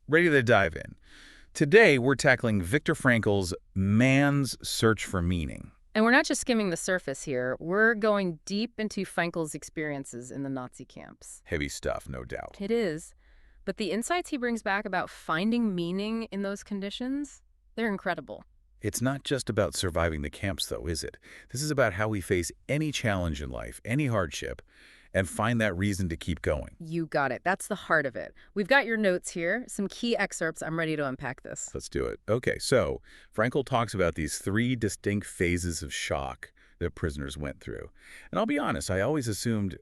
Ready to dive in. Today, we're tackling Viktor Frankl's Man's Search for Meaning. And we're not just skimming the surface here. We're going deep into Frankl's experiences in the Nazi camps. Heavy stuff, no doubt. It is. But the insights he brings back about finding meaning in those conditions, they're incredible. It's not just about surviving the camps, though, is it? This is about how we face any challenge in life, any hardship, and find that reason to keep going. You got it. That's the heart of it. We've got your notes here, some key excerpts. I'm ready to unpack this. Let's do it. Okay, so Frankl talks about these three distinct phases of shock that prisoners went through. And I'll be honest, I always assumed,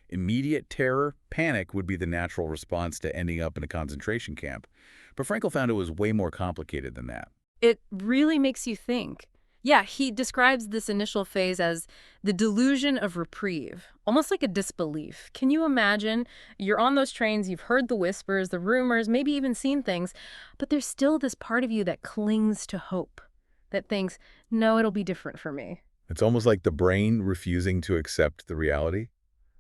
immediate terror, panic would be the natural response to ending up in a concentration camp. But Frankl found it was way more complicated than that. It really makes you think. Yeah, he describes this initial phase as the delusion of reprieve, almost like a disbelief. Can you imagine? You're on those trains, you've heard the whispers, the rumors, maybe even seen things, but there's still this part of you that clings to hope, that thinks, no, it'll be different for me. It's almost like the brain refusing to accept the reality,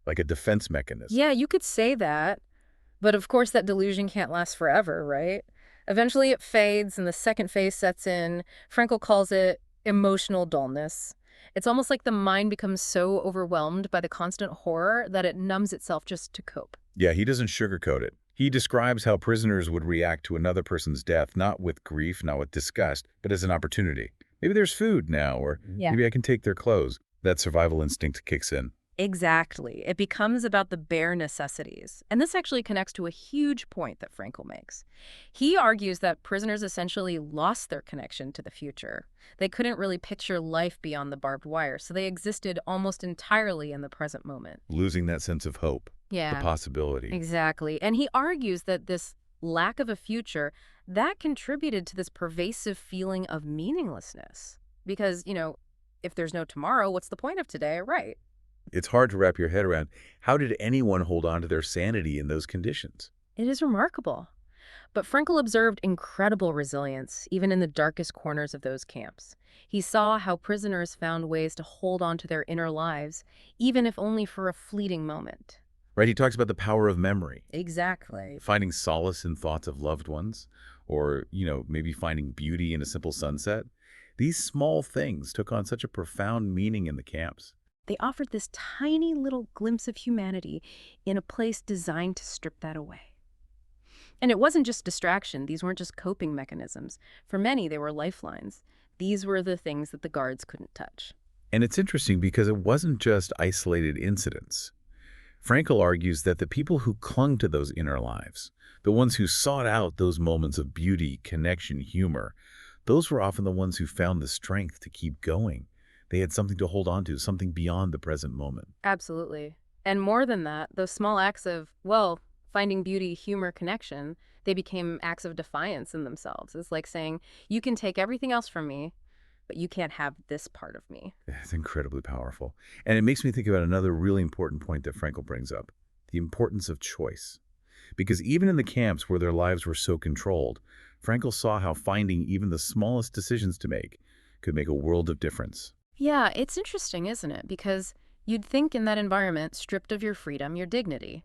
like a defense mechanism. Yeah, you could say that, but of course that delusion can't last forever, right? Eventually it fades and the second phase sets in. Frankl calls it emotional dullness. It's almost like the mind becomes so overwhelmed by the constant horror that it numbs itself just to cope. Yeah, he doesn't sugarcoat it. He describes how prisoners would react to another person's death, not with grief, not with disgust, but as an opportunity. Maybe there's food now, or maybe I can take their clothes. That survival instinct kicks in. Exactly. It becomes about the bare necessities. And this actually connects to a huge point that Frankl makes. He argues that prisoners essentially lost their connection to the future. They couldn't really picture life beyond the barbed wire, so they existed almost entirely in the present moment. Losing that sense of hope, the possibility. Exactly. And he argues that this lack of a future, that contributed to this pervasive feeling of meaninglessness. Because, if there's no tomorrow, what's the point of today, right? It's hard to wrap your head around. How did anyone hold on to their sanity in those conditions? It is remarkable. But Frankl observed incredible resilience, even in the darkest corners of those camps. He saw how prisoners found ways to hold on to their inner lives, even if only for a fleeting moment. Right, he talks about the power of memory. Exactly. Finding solace in thoughts of loved ones, or, maybe finding beauty in a simple sunset. These small things took on such a profound meaning in the camps. They offered this tiny little glimpse of humanity in a place designed to strip that away. And it wasn't just distraction. These weren't just coping mechanisms. For many, they were lifelines. These were the things that the guards couldn't touch. And it's interesting because it wasn't just isolated incidents. Frankl argues that the people who clung to those inner lives, the ones who sought out those moments of beauty, connection, humor, those were often the ones who found the strength to keep going. They had something to hold on to, something beyond the present moment. Absolutely. And more than that, those small acts of, finding beauty, humor, connection, they became acts of defiance in themselves. It's like saying, you can take everything else from me, but you can't have this part of me. It's incredibly powerful. And it makes me think about another really important point that Frankl brings up, the importance of choice. Because even in the camps where their lives were so controlled, Frankl saw how finding even the smallest decisions to make could make a world of difference. Yeah, it's interesting, isn't it? Because you'd think in that environment, stripped of your freedom, your dignity.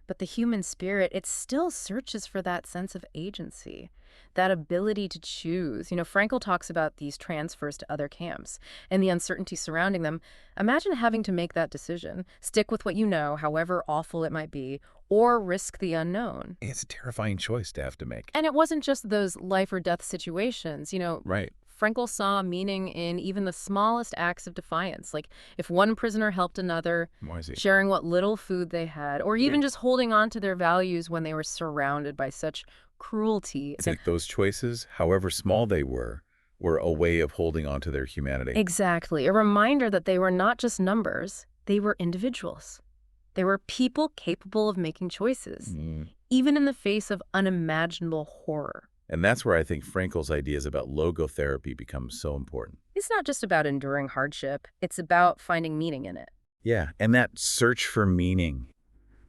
But the human spirit, it still searches for that sense of agency, that ability to choose. Frankl talks about these transfers to other camps and the uncertainty surrounding them. Imagine having to make that decision, stick with what you know, however awful it might be, or risk the unknown. It's a terrifying choice to have to make. And it wasn't just those life or death situations, Right. Frankl saw meaning in even the smallest acts of defiance, like if one prisoner helped another, Why is he? sharing what little food they had, or even just holding on to their values when they were surrounded by such cruelty. It's like those choices, however small they were a way of holding on to their humanity. Exactly. A reminder that they were not just numbers, they were individuals. They were people capable of making choices, even in the face of unimaginable horror. And that's where I think Frankl's ideas about logotherapy become so important. It's not just about enduring hardship. It's about finding meaning in it. Yeah, and that search for meaning,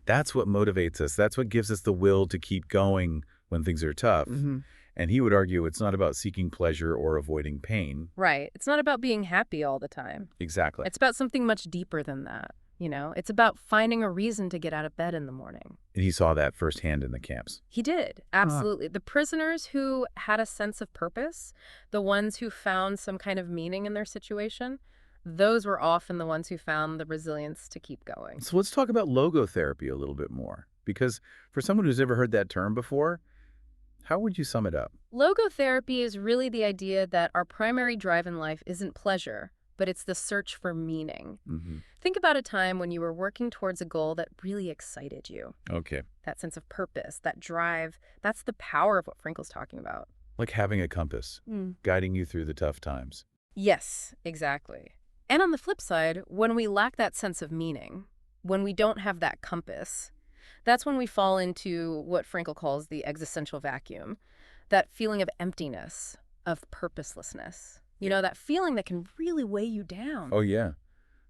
that's what motivates us. That's what gives us the will to keep going when things are tough. And he would argue it's not about seeking pleasure or avoiding pain. Right. It's not about being happy all the time. Exactly. It's about something much deeper than that. It's about finding a reason to get out of bed in the morning. And he saw that firsthand in the camps. He did, absolutely. The prisoners who had a sense of purpose, the ones who found some kind of meaning in their situation, those were often the ones who found the resilience to keep going. So let's talk about logotherapy a little bit more. Because for someone who's never heard that term before, how would you sum it up? Logotherapy is really the idea that our primary drive in life isn't pleasure, but it's the search for meaning. Think about a time when you were working towards a goal that really excited you. Okay. That sense of purpose, that drive, that's the power of what Frankl's talking about. Like having a compass, guiding you through the tough times. Yes, exactly. And on the flip side, when we lack that sense of meaning, when we don't have that compass, that's when we fall into what Frankl calls the existential vacuum, that feeling of emptiness, of purposelessness. That feeling that can really weigh you down. Oh, yeah.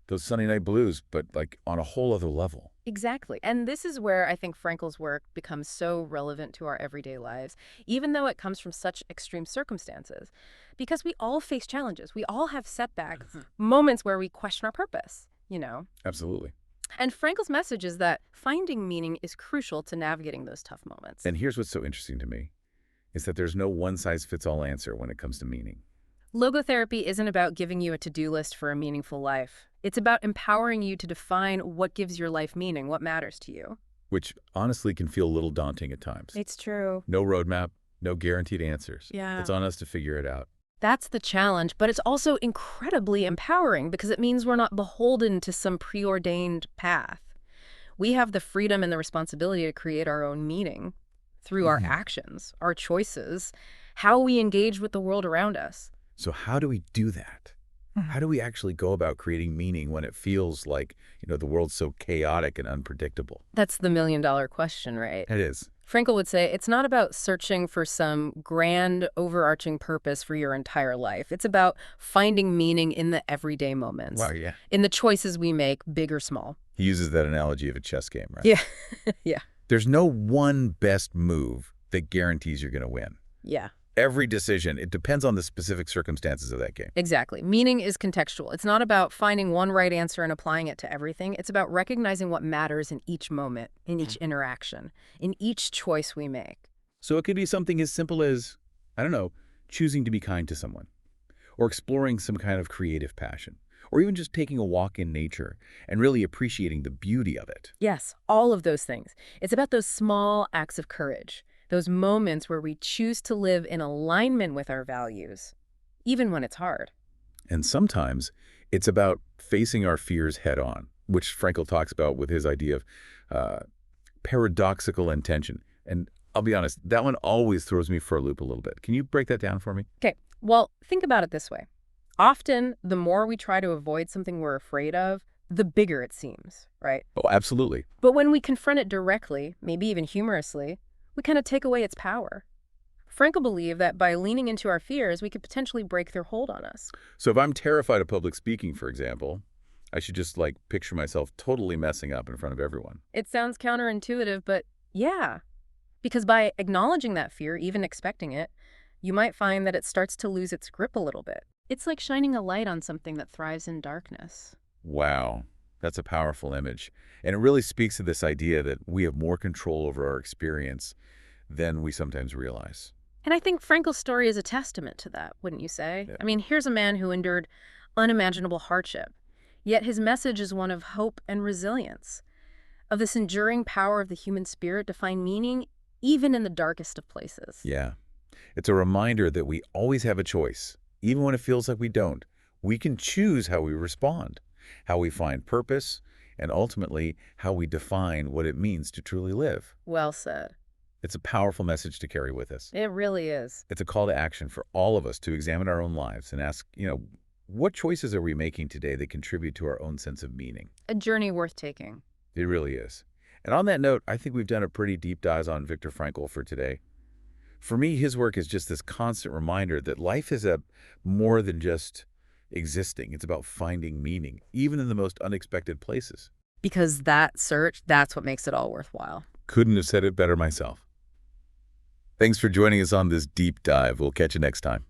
Those Sunday night blues, but like on a whole other level. Exactly. And this is where I think Frankl's work becomes so relevant to our everyday lives, even though it comes from such extreme circumstances. Because we all face challenges. We all have setbacks, moments where we question our purpose. Absolutely. And Frankl's message is that finding meaning is crucial to navigating those tough moments. And here's what's so interesting to me, is that there's no one-size-fits-all answer when it comes to meaning. Logotherapy isn't about giving you a to-do list for a meaningful life. It's about empowering you to define what gives your life meaning, what matters to you. Which honestly can feel a little daunting at times. It's true. No roadmap, no guaranteed answers. Yeah. It's on us to figure it out. That's the challenge, but it's also incredibly empowering because it means we're not beholden to some preordained path. We have the freedom and the responsibility to create our own meaning through our actions, our choices, how we engage with the world around us. So how do we do that? How do we actually go about creating meaning when it feels like, the world's so chaotic and unpredictable? That's the million-dollar question, right? It is. Frankl would say it's not about searching for some grand, overarching purpose for your entire life. It's about finding meaning in the everyday moments. Wow, yeah. In the choices we make, big or small. He uses that analogy of a chess game, right? Yeah. Yeah. There's no one best move that guarantees you're going to win. Yeah. Every decision, it depends on the specific circumstances of that game. Exactly. Meaning is contextual. It's not about finding one right answer and applying it to everything. It's about recognizing what matters in each moment, in each interaction, in each choice we make. So it could be something as simple as, choosing to be kind to someone, or exploring some kind of creative passion, or even just taking a walk in nature and really appreciating the beauty of it. Yes, all of those things. It's about those small acts of courage. Those moments where we choose to live in alignment with our values, even when it's hard. And sometimes it's about facing our fears head on, which Frankl talks about with his idea of paradoxical intention. And I'll be honest, that one always throws me for a loop a little bit. Can you break that down for me? Okay, well, think about it this way. Often, the more we try to avoid something we're afraid of, the bigger it seems, right? Oh, absolutely. But when we confront it directly, maybe even humorously, we kind of take away its power. Frankl believed that by leaning into our fears, we could potentially break their hold on us. So if I'm terrified of public speaking, for example, I should just picture myself totally messing up in front of everyone. It sounds counterintuitive, but yeah. Because by acknowledging that fear, even expecting it, you might find that it starts to lose its grip a little bit. It's like shining a light on something that thrives in darkness. Wow, that's a powerful image. And it really speaks to this idea that we have more control over our experience than we sometimes realize. And I think Frankl's story is a testament to that, wouldn't you say? Yeah. I mean, here's a man who endured unimaginable hardship, yet his message is one of hope and resilience, of this enduring power of the human spirit to find meaning even in the darkest of places. Yeah, it's a reminder that we always have a choice, even when it feels like we don't. We can choose how we respond, how we find purpose, and ultimately how we define what it means to truly live. Well said. It's a powerful message to carry with us. It really is. It's a call to action for all of us to examine our own lives and ask, what choices are we making today that contribute to our own sense of meaning? A journey worth taking. It really is. And on that note, I think we've done a pretty deep dive on Viktor Frankl for today. For me, his work is just this constant reminder that life is more than just existing. It's about finding meaning, even in the most unexpected places. Because that search, that's what makes it all worthwhile. Couldn't have said it better myself. Thanks for joining us on this deep dive. We'll catch you next time.